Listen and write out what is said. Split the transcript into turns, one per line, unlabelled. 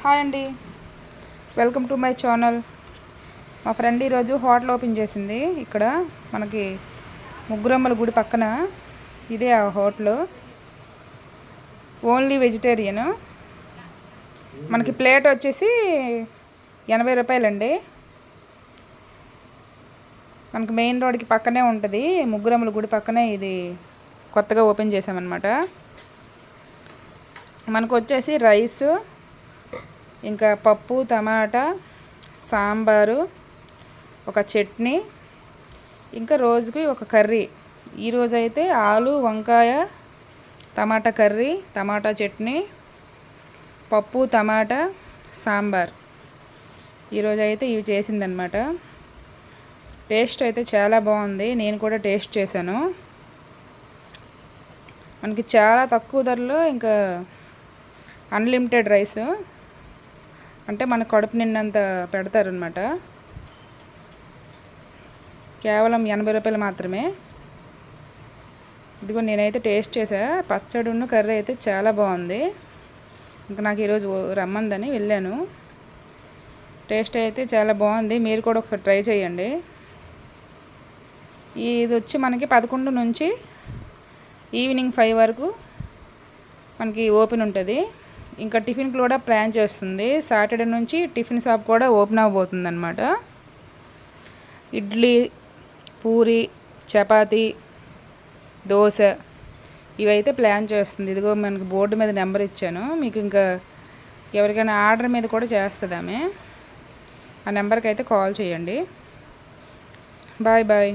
Hi అండి, welcome to my channel. మా friend ఈరోజు హోటల్ ఓపెన్ చేసింది. ఇక్కడ మనకి ముగ్గురమ్మల గుడి పక్కన ఇదే ఆ హోటల్. Only vegetarian. మనకి ప్లేట్ వచ్చేసి 80 రూపాయలండి. మనకి మెయిన్ రోడ్కి పక్కనే ఉంటుంది. ముగ్గురమ్మల గుడి పక్కనే ఇది కొత్తగా ఓపెన్ చేసామన్నమాట. మనకు వచ్చేసి రైస్, ఇంకా పప్పు, టమాటా, సాంబారు, ఒక చట్నీ, ఇంకా రోజుకి ఒక కర్రీ. ఈరోజు అయితే ఆలు, వంకాయ, టమాటా కర్రీ, టమాటా చట్నీ, పప్పు, టమాటా, సాంబార్. ఈరోజు అయితే ఇవి చేసిందనమాట. టేస్ట్ అయితే చాలా బాగుంది. నేను కూడా టేస్ట్ చేశాను. మనకి చాలా తక్కువ ధరలో ఇంకా అన్లిమిటెడ్ రైస్, అంటే మన కడుపు నిన్నంత పెడతారనమాట. కేవలం 80 రూపాయలు మాత్రమే. ఇదిగో నేనైతే టేస్ట్ చేసా. పచ్చడి ఉన్న కర్రీ అయితే చాలా బాగుంది. ఇంకా నాకు ఈరోజు రమ్మందని వెళ్ళాను. టేస్ట్ అయితే చాలా బాగుంది. మీరు కూడా ఒకసారి ట్రై చేయండి. ఇది వచ్చి మనకి 11 నుంచి ఈవినింగ్ 5 వరకు మనకి ఓపెన్ ఉంటుంది. ఇంకా టిఫిన్ కూడా ప్లాన్ చేస్తుంది. సాటర్డే నుంచి టిఫిన్ షాప్ కూడా ఓపెన్ అవ్వబోతుంది అనమాట. ఇడ్లీ, పూరి, చపాతీ, దోశ ఇవైతే ప్లాన్ చేస్తుంది. ఇదిగో మనకి బోర్డు మీద నెంబర్ ఇచ్చాను మీకు. ఇంకా ఎవరికైనా ఆర్డర్ మీద కూడా చేస్తుంది ఆమె. ఆ నెంబర్కి అయితే కాల్ చేయండి. Bye bye.